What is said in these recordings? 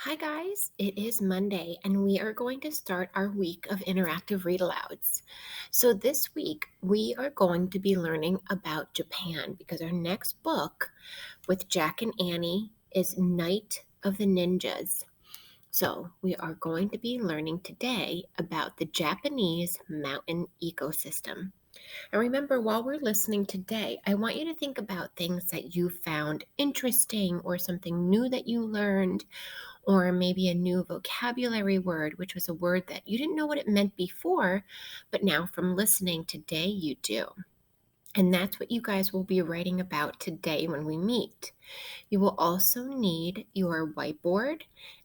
Hi, guys. It is Monday, and we are going to start our week of interactive read alouds. So, this week we are going to be learning about Japan because our next book with Jack and Annie is Night of the Ninjas. So, we are going to be learning today about the Japanese mountain ecosystem. And remember, while we're listening today, I want you to think about things that you found interesting or something new that you learned or maybe a new vocabulary word, which was a word that you didn't know what it meant before, but now from listening today, you do. And that's what you guys will be writing about today when we meet. You will also need your whiteboard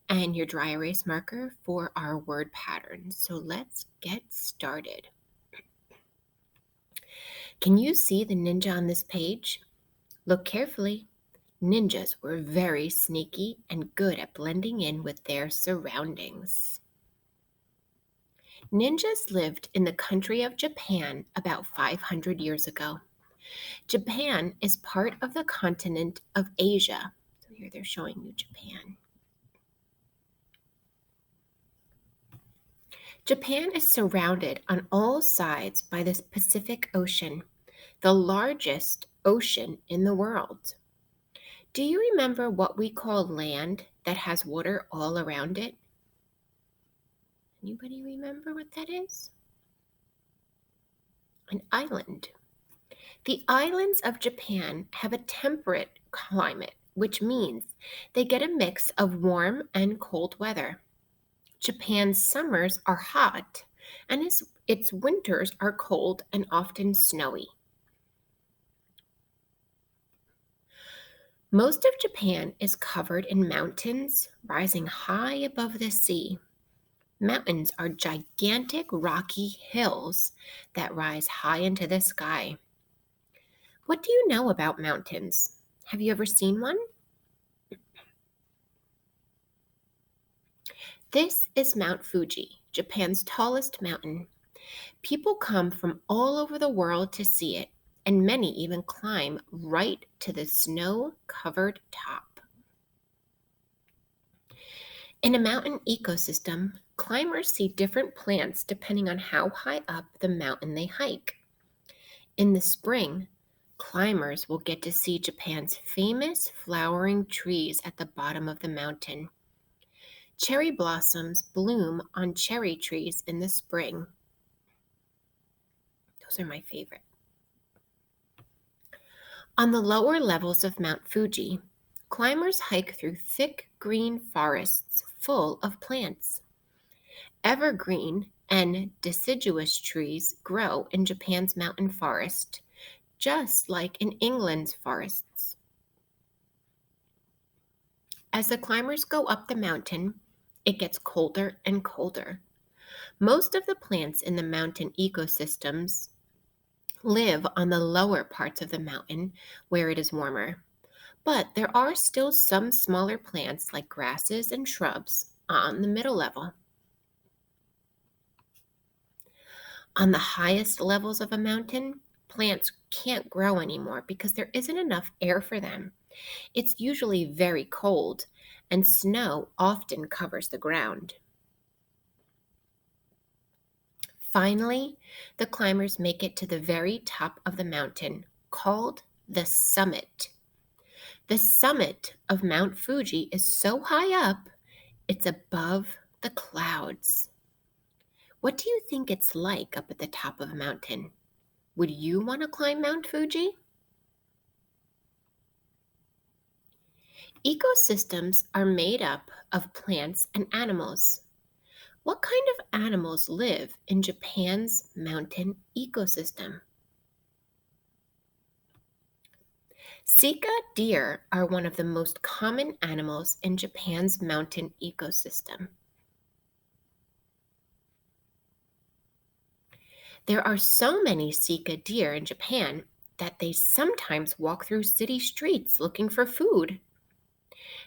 and your dry erase marker for our word patterns. So let's get started. Can you see the ninja on this page? Look carefully. Ninjas were very sneaky and good at blending in with their surroundings. Ninjas lived in the country of Japan about 500 years ago. Japan is part of the continent of Asia. So here they're showing you Japan. Japan is surrounded on all sides by the Pacific Ocean, the largest ocean in the world. Do you remember what we call land that has water all around it? Anybody remember what that is? An island. The islands of Japan have a temperate climate, which means they get a mix of warm and cold weather. Japan's summers are hot, and its winters are cold and often snowy. Most of Japan is covered in mountains rising high above the sea. Mountains are gigantic rocky hills that rise high into the sky. What do you know about mountains? Have you ever seen one? This is Mount Fuji, Japan's tallest mountain. People come from all over the world to see it, and many even climb right to the snow covered top. In a mountain ecosystem, climbers see different plants depending on how high up the mountain they hike. In the spring, climbers will get to see Japan's famous flowering trees at the bottom of the mountain. Cherry blossoms bloom on cherry trees in the spring. Those are my favorite. On the lower levels of Mount Fuji, climbers hike through thick green forests full of plants. Evergreen and deciduous trees grow in Japan's mountain forest, just like in England's forests. As the climbers go up the mountain, it gets colder and colder. Most of the plants in the mountain ecosystems live on the lower parts of the mountain where it is warmer. But there are still some smaller plants like grasses and shrubs on the middle level. On the highest levels of a mountain, plants can't grow anymore because there isn't enough air for them. It's usually very cold, and snow often covers the ground. Finally, the climbers make it to the very top of the mountain, called the summit. The summit of Mount Fuji is so high up, it's above the clouds. What do you think it's like up at the top of a mountain? Would you want to climb Mount Fuji? Ecosystems are made up of plants and animals. What kind of animals live in Japan's mountain ecosystem? Sika deer are one of the most common animals in Japan's mountain ecosystem. There are so many Sika deer in Japan that they sometimes walk through city streets looking for food.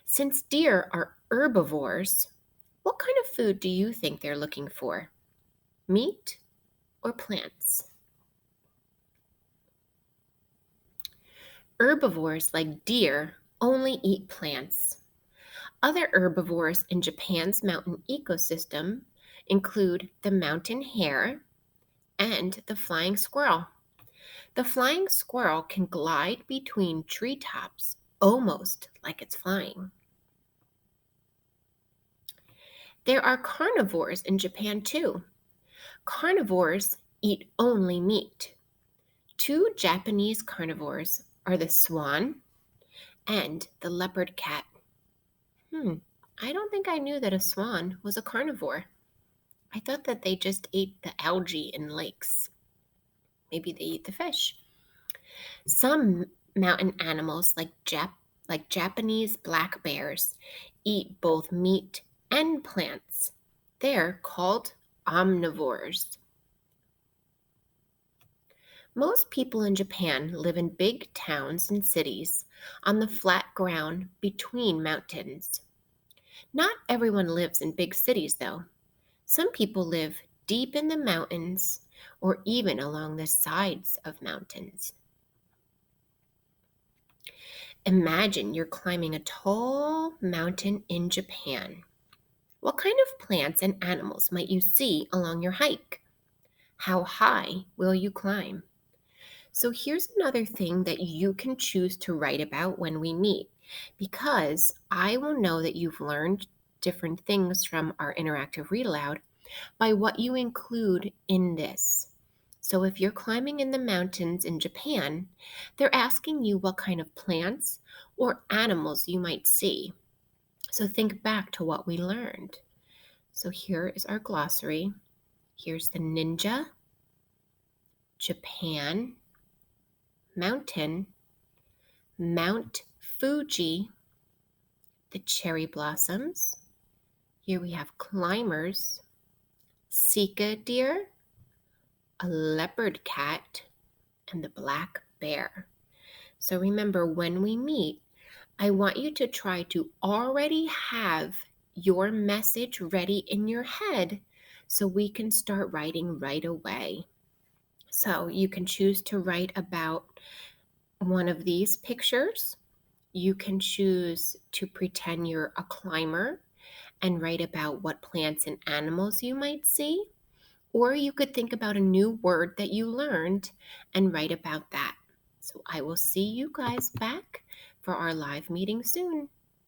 Since deer are herbivores, what kind of food do you think they're looking for? Meat or plants? Herbivores like deer only eat plants. Other herbivores in Japan's mountain ecosystem include the mountain hare and the flying squirrel. The flying squirrel can glide between treetops almost like it's flying. There are carnivores in Japan too. Carnivores eat only meat. Two Japanese carnivores are the swan and the leopard cat. Hmm, I don't think I knew that a swan was a carnivore. I thought that they just ate the algae in lakes. Maybe they eat the fish. Some mountain animals, like Japanese black bears, eat both meat and plants. They're called omnivores. Most people in Japan live in big towns and cities on the flat ground between mountains. Not everyone lives in big cities, though. Some people live deep in the mountains or even along the sides of mountains. Imagine you're climbing a tall mountain in Japan. What kind of plants and animals might you see along your hike? How high will you climb? So here's another thing that you can choose to write about when we meet, because I will know that you've learned different things from our interactive read aloud by what you include in this. So if you're climbing in the mountains in Japan, they're asking you what kind of plants or animals you might see. So think back to what we learned. So here is our glossary. Here's the ninja, Japan, mountain, Mount Fuji, the cherry blossoms. Here we have climbers, sika deer, a leopard cat, and the black bear. So remember, when we meet, I want you to try to already have your message ready in your head so we can start writing right away. So you can choose to write about one of these pictures. You can choose to pretend you're a climber and write about what plants and animals you might see. Or you could think about a new word that you learned and write about that. So I will see you guys back for our live meeting soon.